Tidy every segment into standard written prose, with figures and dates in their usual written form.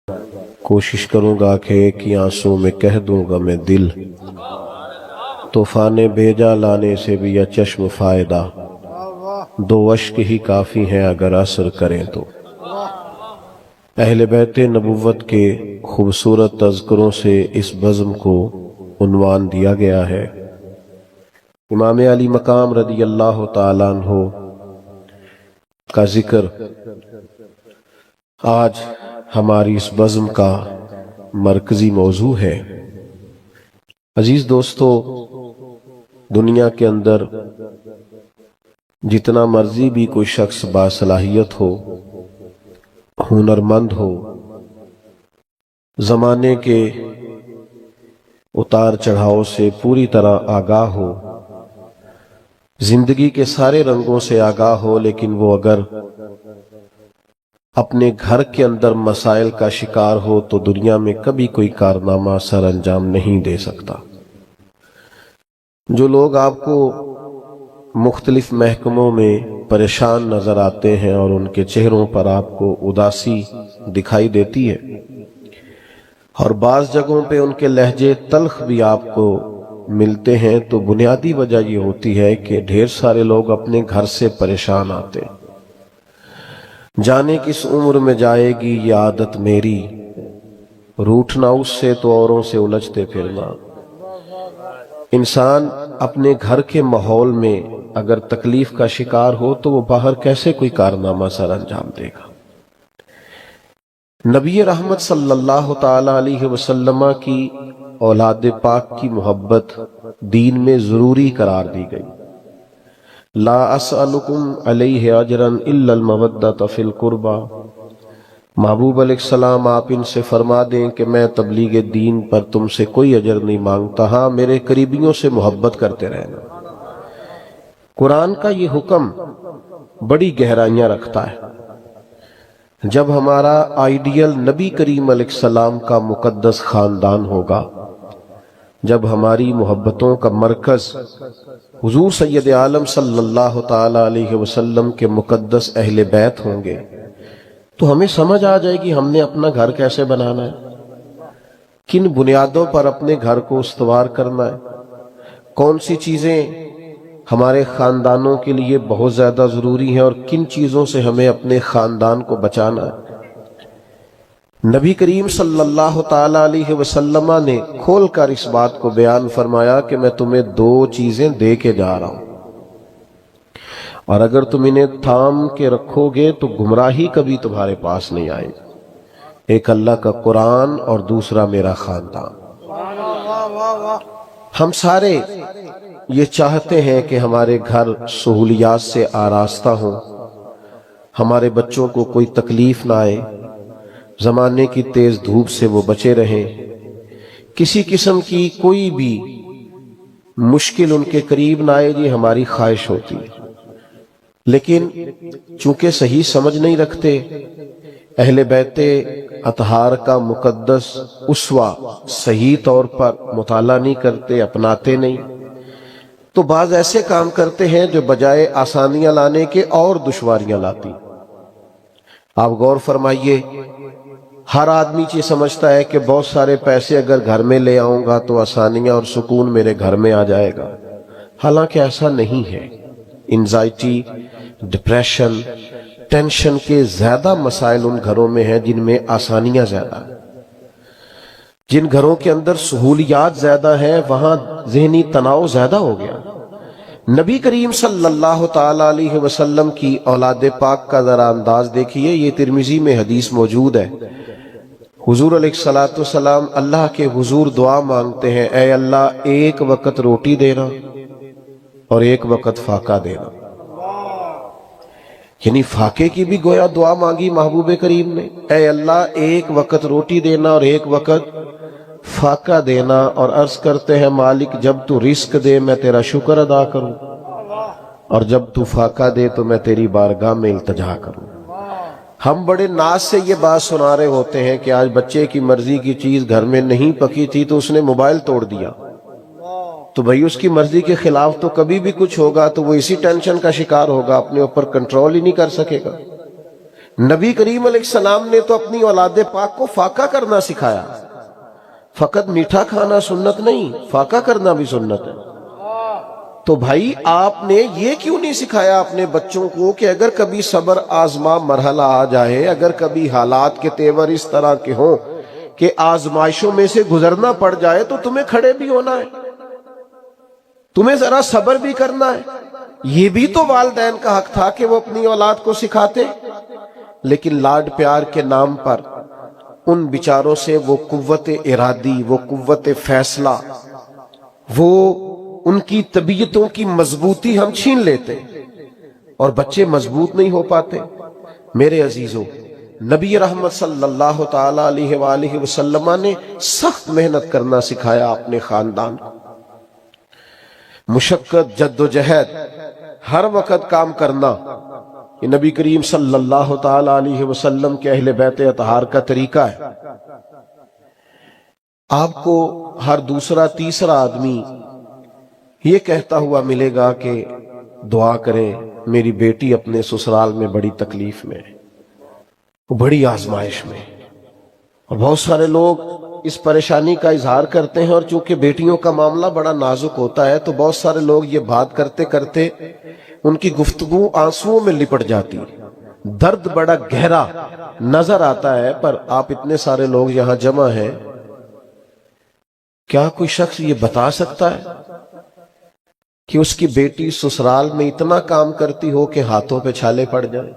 کوشش کروں گا کہ ایک ہی آنسوں میں کہہ دوں گا میں دل، طوفان بھیجا لانے سے بھی یا چشم فائدہ، دو اشک ہی کافی ہیں اگر اثر کریں تو۔ اہل بیت نبوت کے خوبصورت تذکروں سے اس بزم کو عنوان دیا گیا ہے۔ امام علی مقام رضی اللہ تعالیٰ عنہ کا ذکر آج ہماری اس بزم کا مرکزی موضوع ہے۔ عزیز دوستو، دنیا کے اندر جتنا مرضی بھی کوئی شخص باصلاحیت ہو، ہنرمند ہو، زمانے کے اتار چڑھاؤ سے پوری طرح آگاہ ہو، زندگی کے سارے رنگوں سے آگاہ ہو، لیکن وہ اگر اپنے گھر کے اندر مسائل کا شکار ہو تو دنیا میں کبھی کوئی کارنامہ سر انجام نہیں دے سکتا۔ جو لوگ آپ کو مختلف محکموں میں پریشان نظر آتے ہیں اور ان کے چہروں پر آپ کو اداسی دکھائی دیتی ہے، اور بعض جگہوں پہ ان کے لہجے تلخ بھی آپ کو ملتے ہیں، تو بنیادی وجہ یہ ہوتی ہے کہ ڈھیر سارے لوگ اپنے گھر سے پریشان آتے ہیں۔ جانے کس عمر میں جائے گی یہ عادت میری، روٹھنا اس سے تو اوروں سے الجھتے پھرنا۔ انسان اپنے گھر کے ماحول میں اگر تکلیف کا شکار ہو تو وہ باہر کیسے کوئی کارنامہ سر انجام دے گا؟ نبی رحمت صلی اللہ تعالی علیہ وسلم کی اولاد پاک کی محبت دین میں ضروری قرار دی گئی۔ لا اسألکم علیہ اجرا الا المودۃ فی القربى۔ محبوب علیہ السلام آپ ان سے فرما دیں کہ میں تبلیغ دین پر تم سے کوئی اجر نہیں مانگتا، ہاں میرے قریبیوں سے محبت کرتے رہنا۔ قرآن کا یہ حکم بڑی گہرائیاں رکھتا ہے۔ جب ہمارا آئیڈیل نبی کریم علیہ السلام کا مقدس خاندان ہوگا، جب ہماری محبتوں کا مرکز حضور سید عالم صلی اللہ تعالی علیہ وسلم کے مقدس اہل بیت ہوں گے، تو ہمیں سمجھ آ جائے گی ہم نے اپنا گھر کیسے بنانا ہے، کن بنیادوں پر اپنے گھر کو استوار کرنا ہے، کون سی چیزیں ہمارے خاندانوں کے لیے بہت زیادہ ضروری ہیں اور کن چیزوں سے ہمیں اپنے خاندان کو بچانا ہے۔ نبی کریم صلی اللہ تعالی علیہ وسلم نے کھول کر اس بات کو بیان فرمایا کہ میں تمہیں دو چیزیں دے کے جا رہا ہوں، اور اگر تم انہیں تھام کے رکھو گے تو گمراہی کبھی تمہارے پاس نہیں آئے گی۔ ایک اللہ کا قرآن اور دوسرا میرا خاندان۔ ہم سارے یہ چاہتے ہیں کہ ہمارے گھر سہولیات سے آراستہ ہوں، ہمارے بچوں کو کوئی تکلیف نہ آئے، زمانے کی تیز دھوپ سے وہ بچے رہیں، کسی قسم کی کوئی بھی مشکل ان کے قریب نہ آئے، یہ ہماری خواہش ہوتی ہے۔ لیکن چونکہ صحیح سمجھ نہیں رکھتے، اہل بیت اطہار کا مقدس اسوہ صحیح طور پر مطالعہ نہیں کرتے، اپناتے نہیں، تو بعض ایسے کام کرتے ہیں جو بجائے آسانیاں لانے کے اور دشواریاں لاتی۔ آپ غور فرمائیے، ہر آدمی یہ سمجھتا ہے کہ بہت سارے پیسے اگر گھر میں لے آؤں گا تو آسانیاں اور سکون میرے گھر میں آ جائے گا، حالانکہ ایسا نہیں ہے۔ انزائٹی، ڈپریشن، ٹینشن کے زیادہ مسائل ان گھروں میں ہیں جن میں آسانیاں زیادہ ہیں۔ جن گھروں کے اندر سہولیات زیادہ ہیں وہاں ذہنی تناؤ زیادہ ہو گیا۔ نبی کریم صلی اللہ تعالی علیہ وسلم کی اولاد پاک کا ذرا انداز دیکھیے، یہ ترمذی میں حدیث موجود ہے۔ حضور علیہ السلام اللہ کے حضور دعا مانگتے ہیں، اے اللہ ایک وقت روٹی دینا اور ایک وقت فاقہ دینا۔ یعنی فاقے کی بھی گویا دعا مانگی محبوب کریم نے، اے اللہ ایک وقت روٹی دینا اور ایک وقت فاقہ دینا، اور عرض کرتے ہیں مالک جب تو رزق دے میں تیرا شکر ادا کروں، اور جب تو فاقہ دے تو میں تیری بارگاہ میں التجا کروں۔ ہم بڑے ناز سے یہ بات سنا رہے ہوتے ہیں کہ آج بچے کی مرضی کی چیز گھر میں نہیں پکی تھی تو اس نے موبائل توڑ دیا، تو بھئی اس کی مرضی کے خلاف تو کبھی بھی کچھ ہوگا تو وہ اسی ٹینشن کا شکار ہوگا، اپنے اوپر کنٹرول ہی نہیں کر سکے گا۔ نبی کریم علیہ السلام نے تو اپنی اولاد پاک کو فاقہ کرنا سکھایا. فقط میٹھا کھانا سنت نہیں، فاقہ کرنا بھی سنت ہے. تو بھائی آپ نے یہ کیوں نہیں سکھایا اپنے بچوں کو کہ اگر کبھی صبر آزما مرحلہ آ جائے، اگر کبھی حالات کے تیور اس طرح کے ہوں کہ آزمائشوں میں سے گزرنا پڑ جائے تو تمہیں کھڑے بھی ہونا ہے، تمہیں ذرا صبر بھی کرنا ہے. یہ بھی تو والدین کا حق تھا کہ وہ اپنی اولاد کو سکھاتے. لیکن لاڈ پیار کے نام پر ان بیچاروں سے وہ قوت ارادی، وہ قوت فیصلہ، وہ ان کی طبیعتوں کی مضبوطی ہم چھین لیتے اور بچے مضبوط نہیں ہو پاتے. میرے عزیزو، نبی رحمت صلی اللہ تعالی علیہ وآلہ وسلم نے سخت محنت کرنا سکھایا اپنے خاندان کو. مشقت، جد و جہد، ہر وقت کام کرنا، یہ نبی کریم صلی اللہ تعالی علیہ وسلم کے اہل بیت اطہار کا طریقہ ہے. آپ کو ہر دوسرا تیسرا آدمی یہ کہتا ہوا ملے گا کہ دعا کریں، میری بیٹی اپنے سسرال میں بڑی تکلیف میں، وہ بڑی آزمائش میں. اور بہت سارے لوگ اس پریشانی کا اظہار کرتے ہیں، اور چونکہ بیٹیوں کا معاملہ بڑا نازک ہوتا ہے تو بہت سارے لوگ یہ بات کرتے کرتے ان کی گفتگو آنسوؤں میں لپٹ جاتی. درد بڑا گہرا نظر آتا ہے، پر آپ اتنے سارے لوگ یہاں جمع ہیں، کیا کوئی شخص یہ بتا سکتا ہے کہ اس کی بیٹی سسرال میں اتنا کام کرتی ہو کہ ہاتھوں پہ چھالے پڑ جائیں؟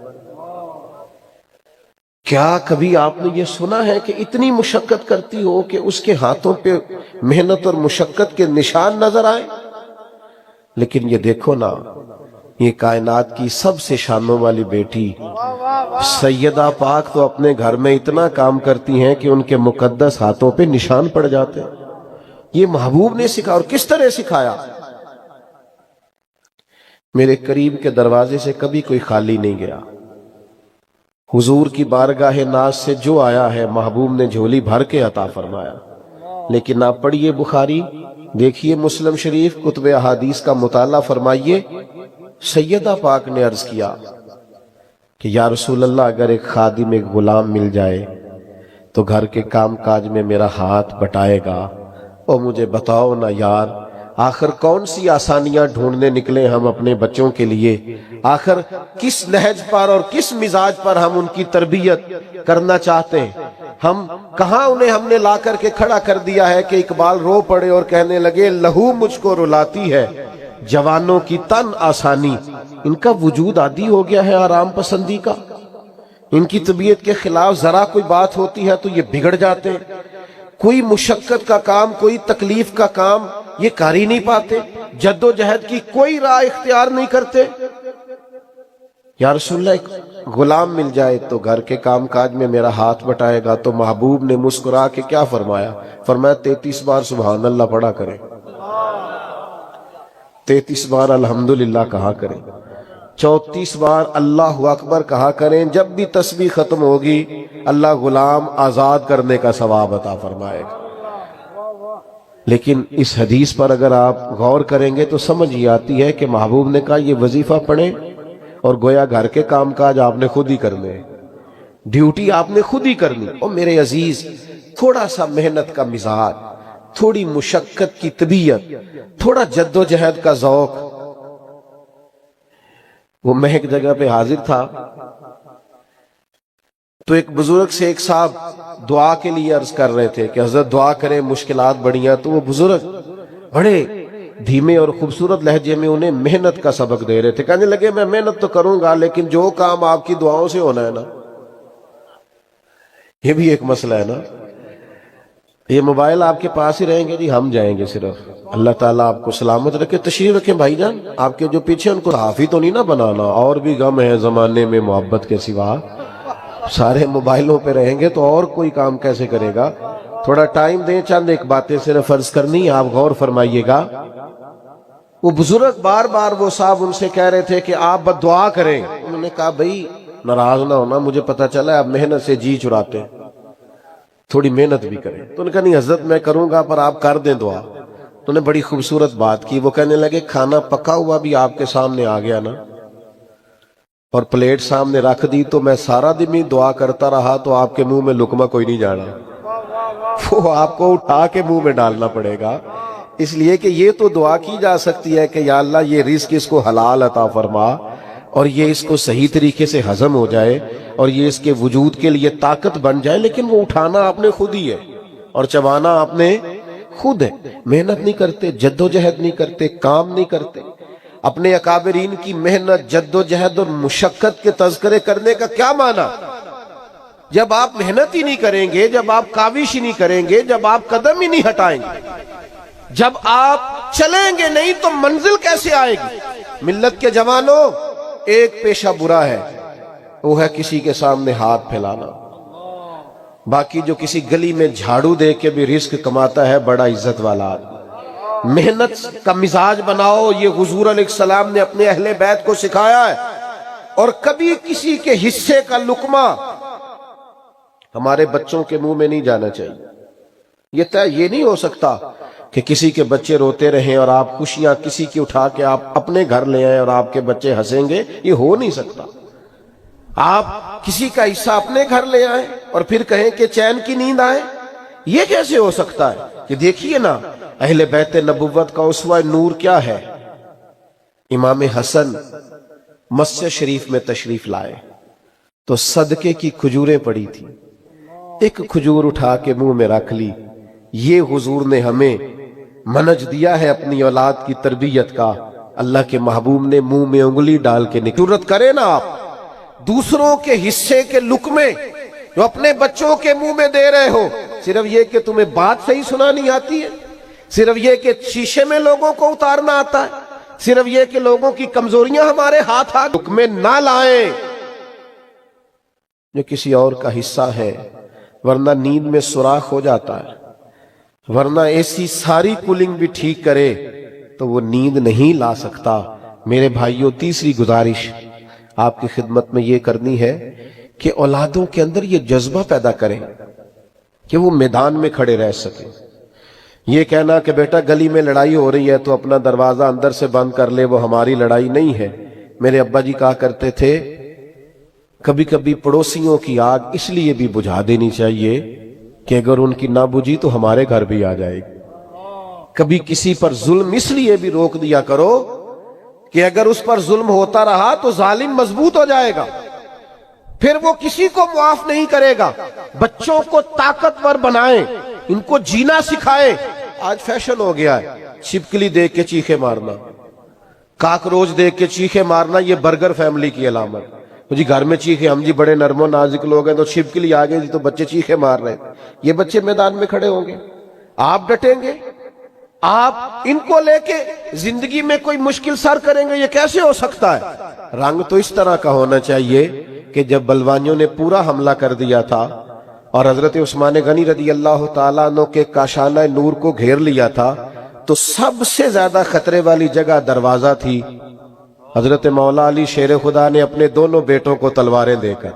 کیا کبھی آپ نے یہ سنا ہے کہ اتنی مشقت کرتی ہو کہ اس کے ہاتھوں پہ محنت اور مشقت کے نشان نظر آئے؟ لیکن یہ دیکھو نا، یہ کائنات کی سب سے شانوں والی بیٹی سیدہ پاک تو اپنے گھر میں اتنا کام کرتی ہیں کہ ان کے مقدس ہاتھوں پہ نشان پڑ جاتے ہیں. یہ محبوب نے سکھایا. اور کس طرح سکھایا؟ میرے کریم کے دروازے سے کبھی کوئی خالی نہیں گیا. حضور کی بارگاہ ناز سے جو آیا ہے محبوب نے جھولی بھر کے عطا فرمایا. لیکن آپ پڑھیے بخاری، دیکھیے مسلم شریف، کتب احادیث کا مطالعہ فرمائیے. سیدہ پاک نے عرض کیا کہ یا رسول اللہ، اگر ایک خادم، ایک غلام مل جائے تو گھر کے کام کاج میں میرا ہاتھ بٹائے گا. اور مجھے بتاؤ نا یار، آخر کون سی آسانیاں ڈھونڈنے نکلے ہم اپنے بچوں کے لیے؟ آخر کس نہج پر اور کس مزاج پر ہم ان کی تربیت کرنا چاہتے ہیں؟ ہم کہاں انہیں ہم نے لا کر کے کھڑا کر دیا ہے کہ اقبال رو پڑے اور کہنے لگے، لہو مجھ کو رلاتی ہے جوانوں کی تن آسانی. ان کا وجود عادی ہو گیا ہے آرام پسندی کا. ان کی طبیعت کے خلاف ذرا کوئی بات ہوتی ہے تو یہ بگڑ جاتے ہیں. کوئی مشقت کا کام، کوئی تکلیف کا کام یہ کر ہی نہیں پاتے. جد و جہد کی کوئی راہ اختیار نہیں کرتے. یا رسول اللہ، ایک غلام مل جائے تو گھر کے کام کاج میں میرا ہاتھ بٹائے گا. تو محبوب نے مسکرا کے کیا فرمایا؟ فرمایا 33 بار سبحان اللہ پڑھا کریں، 33 بار الحمدللہ کہا کریں، 34 بار اللہ اکبر کہا کریں. جب بھی تسبیح ختم ہوگی اللہ غلام آزاد کرنے کا ثواب عطا فرمائے گا. لیکن اس حدیث پر اگر آپ غور کریں گے تو سمجھ یہ آتی ہے کہ محبوب نے کہا یہ وظیفہ پڑھیں اور گویا گھر کے کام کاج آپ نے خود ہی کرنے، ڈیوٹی آپ نے خود ہی کرنی. اور میرے عزیز، تھوڑا سا محنت کا مزاج، تھوڑی مشقت کی طبیعت، تھوڑا جد و جہد کا ذوق. وہ میں ایک جگہ پہ حاضر تھا تو ایک بزرگ سے ایک صاحب دعا کے لیے عرض کر رہے تھے کہ حضرت دعا کریں، مشکلات بڑھیاں. تو وہ بزرگ بڑے دھیمے اور خوبصورت لہجے میں انہیں محنت کا سبق دے رہے تھے. کہنے لگے میں محنت تو کروں گا لیکن جو کام آپ کی دعاؤں سے ہونا ہے نا، یہ بھی ایک مسئلہ ہے نا. یہ موبائل آپ کے پاس ہی رہیں گے جی، ہم جائیں گے صرف. اللہ تعالیٰ آپ کو سلامت رکھے. تشریف رکھیں بھائی جان. آپ کے جو پیچھے ان کو صحافی تو نہیں نہ بنانا. اور بھی غم ہے زمانے میں محبت کے سوا. سارے موبائلوں پہ رہیں گے تو اور کوئی کام کیسے کرے گا؟ تھوڑا ٹائم دیں، چند ایک باتیں صرف عرض کرنی ہے، آپ غور فرمائیے گا. وہ بزرگ بار بار وہ صاحب ان سے کہہ رہے تھے کہ آپ بد دعا کریں. انہوں نے کہا بھائی ناراض نہ ہونا، مجھے پتا چلا ہے آپ محنت سے جی چراتے ہیں، تھوڑی محنت بھی کریں. تو انہوں نے کہا نہیں حضرت میں کروں گا پر آپ کر دیں دعا. تو نے بڑی خوبصورت بات کی. وہ کہنے لگے کھانا پکا ہوا بھی آپ کے سامنے آ گیا نا اور پلیٹ سامنے رکھ دی تو میں سارا دن ہی دعا کرتا رہا تو آپ کے منہ میں لقمہ کوئی نہیں جانا، وہ آپ کو اٹھا کے منہ میں ڈالنا پڑے گا۔ اس لیے کہ یہ تو دعا کی جا سکتی ہے کہ یا اللہ یہ رزق اس کو حلال عطا فرما اور یہ اس کو صحیح طریقے سے ہضم ہو جائے اور یہ اس کے وجود کے لیے طاقت بن جائے، لیکن وہ اٹھانا آپ نے خود ہی ہے اور چبانا آپ نے خود ہے۔ محنت نہیں کرتے، جد و جہد نہیں کرتے، کام نہیں کرتے۔ اپنے اکابرین کی محنت، جد و جہد اور مشقت کے تذکرے کرنے کا کیا معنی؟ جب آپ محنت ہی نہیں کریں گے، جب آپ کاوش ہی نہیں کریں گے، جب آپ قدم ہی نہیں ہٹائیں گے، جب آپ چلیں گے نہیں تو منزل کیسے آئے گی؟ ملت کے جوانوں، ایک پیشہ برا ہے، وہ ہے کسی کے سامنے ہاتھ پھیلانا۔ باقی جو کسی گلی میں جھاڑو دے کے بھی رزق کماتا ہے، بڑا عزت والا آدمی۔ محنت کا مزاج بناؤ، یہ حضور علیہ السلام نے اپنے اہل بیت کو سکھایا ہے، اور کبھی کسی کے حصے کا لقمہ ہمارے بچوں کے منہ میں نہیں جانا چاہیے۔ یہ نہیں ہو سکتا کہ کسی کے بچے روتے رہیں اور آپ خوشیاں کسی کی اٹھا کے آپ اپنے گھر لے آئیں اور آپ کے بچے ہنسیں گے، یہ ہو نہیں سکتا۔ آپ کسی کا حصہ اپنے گھر لے آئیں اور پھر کہیں کہ چین کی نیند آئے، یہ کیسے ہو سکتا ہے؟ کہ دیکھیے نا، اہل بیت نبوت کا اسوہ نور کیا ہے؟ امام حسن مسجد شریف میں تشریف لائے تو صدقے کی کھجوریں پڑی تھی، ایک کھجور اٹھا کے منہ میں رکھ لی۔ یہ حضور نے ہمیں منج دیا ہے اپنی اولاد کی تربیت کا۔ اللہ کے محبوب نے منہ میں انگلی ڈال کے جرات کرے نا آپ دوسروں کے حصے کے لقمے جو اپنے بچوں کے منہ میں دے رہے ہو، صرف یہ کہ تمہیں بات صحیح سنانی آتی ہے، صرف یہ کہ شیشے میں لوگوں کو اتارنا آتا ہے، صرف یہ کہ لوگوں کی کمزوریاں ہمارے ہاتھ لقمے نہ لائیں جو کسی اور کا حصہ ہے، ورنہ نیند میں سوراخ ہو جاتا ہے، ورنہ ایسی ساری کولنگ بھی ٹھیک کرے تو وہ نیند نہیں لا سکتا۔ میرے بھائیوں، تیسری گزارش آپ کی خدمت میں یہ کرنی ہے کہ اولادوں کے اندر یہ جذبہ پیدا کریں کہ وہ میدان میں کھڑے رہ سکیں۔ یہ کہنا کہ بیٹا گلی میں لڑائی ہو رہی ہے تو اپنا دروازہ اندر سے بند کر لے، وہ ہماری لڑائی نہیں ہے۔ میرے ابا جی کہا کرتے تھے کبھی کبھی پڑوسیوں کی آگ اس لیے بھی بجھا دینی چاہیے کہ اگر ان کی نہ بجھی تو ہمارے گھر بھی آ جائے گی۔ کبھی کسی پر ظلم اس لیے بھی روک دیا کرو کہ اگر اس پر ظلم ہوتا رہا تو ظالم مضبوط ہو جائے گا، پھر وہ کسی کو معاف نہیں کرے گا۔ بچوں کو طاقتور بنائیں، ان کو جینا سکھائیں۔ آج فیشن ہو گیا ہے چھپکلی دیکھ کے چیخے مارنا، کاکروچ دیکھ کے چیخے مارنا، یہ برگر فیملی کی علامت۔ جی گھر میں چیخے، ہم جی بڑے نرم و نازک لوگ ہیں تو چھپکلی آ گئی جی تو بچے چیخے مار رہے ہیں۔ یہ بچے میدان میں کھڑے ہوں گے، آپ ڈٹیں گے، آپ ان کو لے کے زندگی میں کوئی مشکل سر کریں گے، یہ کیسے ہو سکتا ہے؟ رنگ تو اس طرح کا ہونا چاہیے کہ جب بلوانیوں نے پورا حملہ کر دیا تھا اور حضرت عثمان غنی رضی اللہ تعالیٰ عنہ کے کاشانہ نور کو گھیر لیا تھا تو سب سے زیادہ خطرے والی جگہ دروازہ تھی۔ حضرت مولا علی شیر خدا نے اپنے دونوں بیٹوں کو تلواریں دے کر،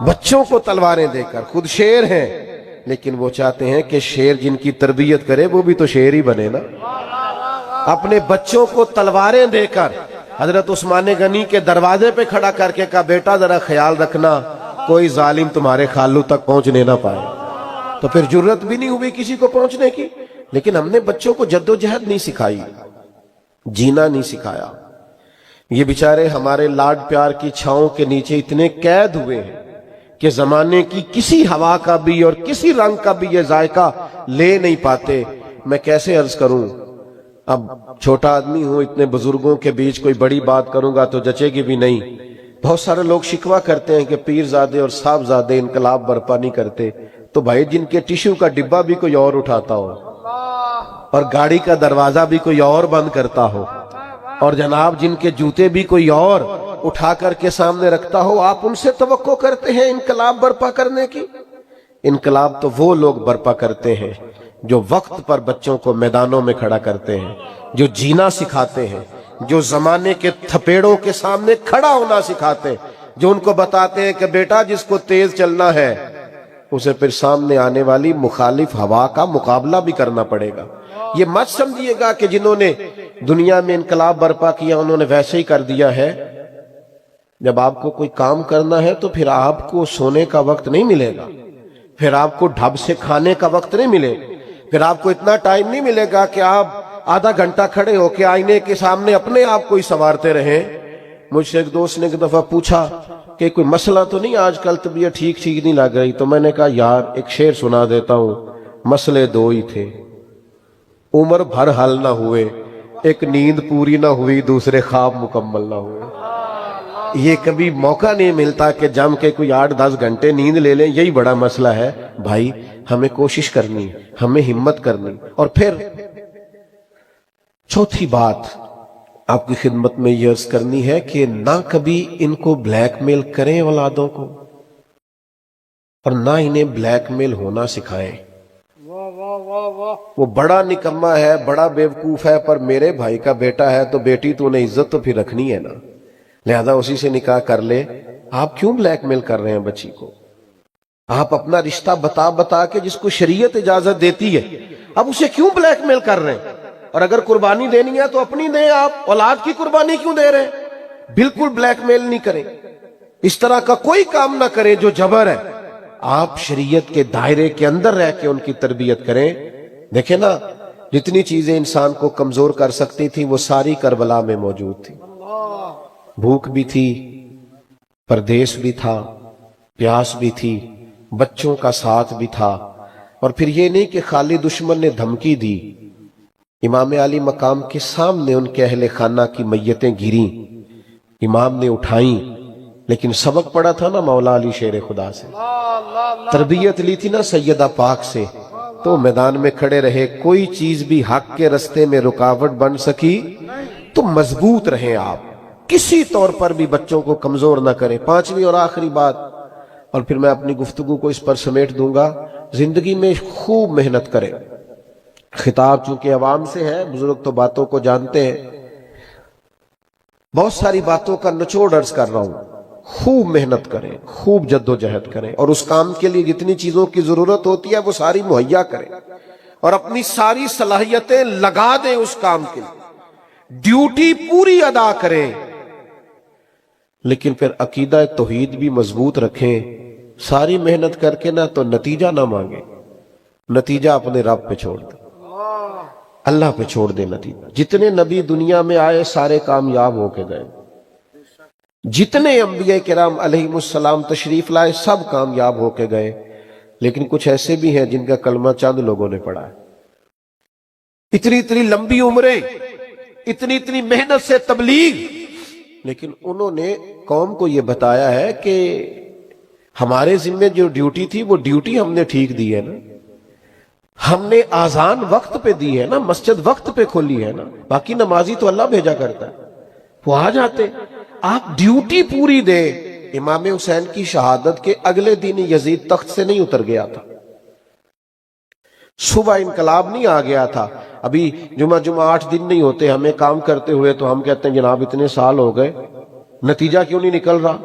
بچوں کو تلواریں دے کر، خود شیر ہیں لیکن وہ چاہتے ہیں کہ شیر جن کی تربیت کرے وہ بھی تو شیر ہی بنے نا۔ اپنے بچوں کو تلواریں دے کر حضرت عثمان غنی کے دروازے پہ کھڑا کر کے کہا بیٹا ذرا خیال رکھنا کوئی ظالم تمہارے خالو تک پہنچنے نہ پائے۔ تو پھر جرت بھی نہیں ہوئی کسی کو پہنچنے کی، لیکن ہم نے بچوں کو جد و جہد نہیں سکھائی، جینا نہیں سکھایا۔ یہ بیچارے ہمارے لاڈ پیار کی چھاؤں کے نیچے اتنے قید ہوئے ہیں کہ زمانے کی کسی ہوا کا بھی اور کسی رنگ کا بھی یہ ذائقہ لے نہیں پاتے۔ میں کیسے عرض کروں، اب چھوٹا آدمی ہوں، اتنے بزرگوں کے بیچ کوئی بڑی بات کروں گا تو جچے گی بھی نہیں۔ بہت سارے لوگ شکوہ کرتے ہیں کہ پیرزادے اور صاحبزادے انقلاب برپا نہیں کرتے، تو بھائی جن کے ٹیشو کا ڈبہ بھی کوئی اور اٹھاتا ہو اور گاڑی کا دروازہ بھی کوئی اور بند کرتا ہو اور جناب جن کے جوتے بھی کوئی اور اٹھا کر کے سامنے رکھتا ہو، آپ ان سے توقع کرتے ہیں انقلاب برپا کرنے کی؟ انقلاب تو وہ لوگ برپا کرتے ہیں جو وقت پر بچوں کو میدانوں میں کھڑا کرتے ہیں، جو جینا سکھاتے ہیں، جو زمانے کے تھپیڑوں کے سامنے کھڑا ہونا سکھاتے ہیں، جو ان کو بتاتے ہیں کہ بیٹا جس کو تیز چلنا ہے اسے پھر سامنے آنے والی مخالف ہوا کا مقابلہ بھی کرنا پڑے گا۔ یہ مت سمجھیے گا کہ جنہوں نے دنیا میں انقلاب برپا کیا انہوں نے ویسے ہی کر دیا ہے۔ جب آپ کو کوئی کام کرنا ہے تو پھر آپ کو سونے کا وقت نہیں ملے گا، پھر آپ کو ڈھب سے کھانے کا وقت نہیں ملے گا، پھر آپ کو اتنا ٹائم نہیں ملے گا کہ آپ آدھا گھنٹہ کھڑے ہو کے آئینے کے سامنے اپنے آپ کو ہی سنوارتے رہیں۔ مجھ سے ایک دوست نے ایک دفعہ پوچھا کہ کوئی مسئلہ تو نہیں، آج کل طبیعت ٹھیک نہیں لگ رہی، تو میں نے کہا یار ایک شعر سنا دیتا ہوں، مسئلے دو ہی تھے، عمر بھر حل نہ ہوئے، ایک نیند پوری نہ ہوئی، دوسرے خواب مکمل نہ ہوئے۔ یہ کبھی موقع نہیں ملتا کہ جم کے کوئی 8-10 گھنٹے نیند لے لیں، یہی بڑا مسئلہ ہے۔ بھائی ہمیں کوشش کرنی، ہمیں ہمت کرنی۔ اور پھر چوتھی بات آپ کی خدمت میں یہ عرض کرنی ہے کہ نہ کبھی ان کو بلیک میل کریں اولادوں کو، اور نہ انہیں بلیک میل ہونا سکھائیں۔ وہ بڑا نکما ہے، بڑا بیوقوف ہے، پر میرے بھائی کا بیٹا ہے تو بیٹی تو انہیں عزت تو پھر رکھنی ہے نا، لہذا اسی سے نکاح کر لے۔ آپ کیوں بلیک میل کر رہے ہیں بچی کو؟ آپ اپنا رشتہ بتا کے جس کو شریعت اجازت دیتی ہے، اب اسے کیوں بلیک میل کر رہے ہیں؟ اور اگر قربانی دینی ہے تو اپنی دیں، آپ اولاد کی قربانی کیوں دے رہے ہیں؟ بالکل بلیک میل نہیں کریں، اس طرح کا کوئی کام نہ کریں جو جبر ہے۔ آپ شریعت کے دائرے کے اندر رہ کے ان کی تربیت کریں۔ دیکھیں نا، جتنی چیزیں انسان کو کمزور کر سکتی تھی وہ ساری کربلا میں موجود تھی۔ بھوک بھی تھی، پردیس بھی تھا، پیاس بھی تھی، بچوں کا ساتھ بھی تھا، اور پھر یہ نہیں کہ خالی دشمن نے دھمکی دی۔ امام علی مقام کے سامنے ان کے اہل خانہ کی میتیں گریں، امام نے اٹھائیں، لیکن سبق پڑا تھا نا مولا علی شیر خدا سے، تربیت لی تھی نا سیدہ پاک سے، تو میدان میں کھڑے رہے۔ کوئی چیز بھی حق کے رستے میں رکاوٹ بن سکی تو مضبوط رہیں آپ، کسی طور پر بھی بچوں کو کمزور نہ کریں۔ پانچویں اور آخری بات، اور پھر میں اپنی گفتگو کو اس پر سمیٹ دوں گا، زندگی میں خوب محنت کریں۔ خطاب چونکہ عوام سے ہے، بزرگ تو باتوں کو جانتے ہیں، بہت ساری باتوں کا نچوڑ عرض کر رہا ہوں۔ خوب محنت کریں، خوب جد و جہد کریں، اور اس کام کے لیے جتنی چیزوں کی ضرورت ہوتی ہے وہ ساری مہیا کریں، اور اپنی ساری صلاحیتیں لگا دیں اس کام کے لیے، ڈیوٹی پوری ادا کریں، لیکن پھر عقیدہ توحید بھی مضبوط رکھیں۔ ساری محنت کر کے نہ تو نتیجہ نہ مانگیں، نتیجہ اپنے رب پہ چھوڑ دیں، اللہ پہ چھوڑ دیں نتیجہ۔ جتنے نبی دنیا میں آئے سارے کامیاب ہو کے گئے، جتنے انبیاء کرام علیہ السلام تشریف لائے سب کامیاب ہو کے گئے، لیکن کچھ ایسے بھی ہیں جن کا کلمہ چند لوگوں نے پڑھا ہے۔ اتنی لمبی عمریں، اتنی محنت سے تبلیغ، لیکن انہوں نے قوم کو یہ بتایا ہے کہ ہمارے ذمہ جو ڈیوٹی تھی وہ ڈیوٹی ہم نے ٹھیک دی ہے نا، ہم نے آذان وقت پہ دی ہے نا، مسجد وقت پہ کھولی ہے نا، باقی نمازی تو اللہ بھیجا کرتا ہے، وہ آ جاتے۔ آپ ڈیوٹی پوری دیں۔ امام حسین کی شہادت کے اگلے دن یزید تخت سے نہیں اتر گیا تھا، صبح انقلاب نہیں آ گیا تھا۔ ابھی جمعہ 8 دن نہیں ہوتے ہمیں کام کرتے ہوئے، تو ہم کہتے ہیں جناب اتنے سال ہو گئے، نتیجہ کیوں نہیں نکل رہا؟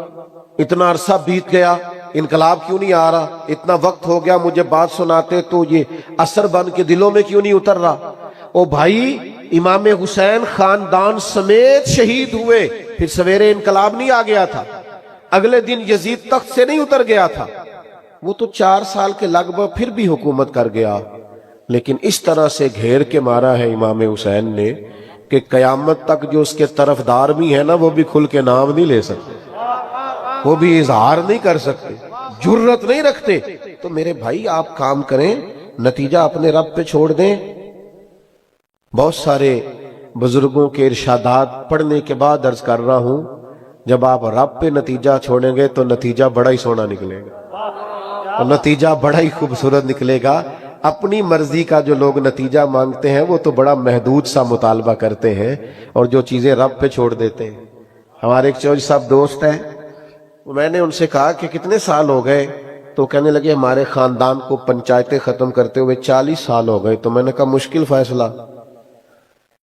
اتنا عرصہ بیت گیا، انقلاب کیوں نہیں آ رہا؟ اتنا وقت ہو گیا، مجھے بات سناتے تو یہ اثر بن کے دلوں میں کیوں نہیں اتر رہا؟ او بھائی، امام حسین خاندان سمیت شہید ہوئے، پھر سویرے انقلاب نہیں آ گیا تھا، اگلے دن یزید تخت سے نہیں اتر گیا تھا، وہ تو 4 سال کے لگ بھگ پھر بھی حکومت کر گیا، لیکن اس طرح سے گھیر کے مارا ہے امام حسین نے کہ قیامت تک جو اس کے طرفدار بھی ہیں نا وہ بھی کھل کے نام نہیں لے سکتے، وہ بھی اظہار نہیں کر سکتے، جرت نہیں رکھتے۔ تو میرے بھائی آپ کام کریں، نتیجہ اپنے رب پہ چھوڑ دیں۔ بہت سارے بزرگوں کے ارشادات پڑھنے کے بعد عرض کر رہا ہوں، جب آپ رب پہ نتیجہ چھوڑیں گے تو نتیجہ بڑا ہی سونا نکلے گا، اور نتیجہ بڑا ہی خوبصورت نکلے گا۔ اپنی مرضی کا جو لوگ نتیجہ مانگتے ہیں وہ تو بڑا محدود سا مطالبہ کرتے ہیں، اور جو چیزیں رب پہ چھوڑ دیتے ہیں۔ ہمارے ایک چودھری صاحب دوست ہیں، میں نے ان سے کہا کہ کتنے سال ہو گئے؟ تو کہنے لگے ہمارے خاندان کو پنچایتیں ختم کرتے ہوئے 40 سال ہو گئے۔ تو میں نے کہا مشکل فیصلہ؟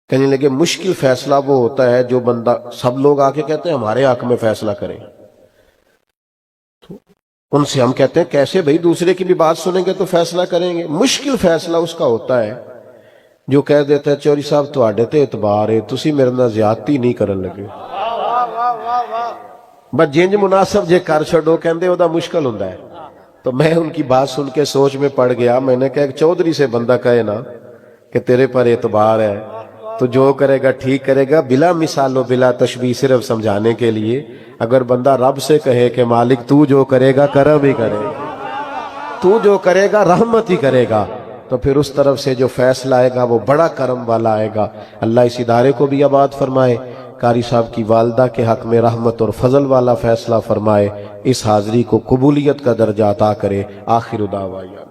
کہنے لگے مشکل فیصلہ وہ ہوتا ہے جو بندہ، سب لوگ آ کے کہتے ہیں ہمارے حق میں فیصلہ کریں، ان سے ہم کہتے ہیں کیسے بھائی، دوسرے کی بھی بات سنیں گے تو فیصلہ کریں گے۔ مشکل فیصلہ اس کا ہوتا ہے جو کہہ دیتا ہے چوری صاحب تواڈے تے اعتبار ہے، تسی میرے نال زیادتی نہیں کرن لگے، بس جنج مناسب جے کر چھڑو کہندے او دا مشکل ہوندا ہے. تو میں ان کی بات سن کے سوچ میں پڑ گیا. میں نے کہا ایک چودھری سے بندہ کہے نا کہ تیرے پر اعتبار ہے تو جو کرے گا ٹھیک کرے گا، بلا مثال و بلا تشبیہ، صرف سمجھانے کے لیے. اگر بندہ رب سے کہے کہ مالک تو جو کرے گا کرم ہی کرے گا، تو جو کرے گا رحمت ہی کرے گا، تو پھر اس طرف سے جو فیصلہ آئے گا وہ بڑا کرم والا آئے گا. اللہ اس ادارے کو بھی آباد فرمائے، قاری صاحب کی والدہ کے حق میں رحمت اور فضل والا فیصلہ فرمائے، اس حاضری کو قبولیت کا درجہ عطا کرے. آخر دعوانا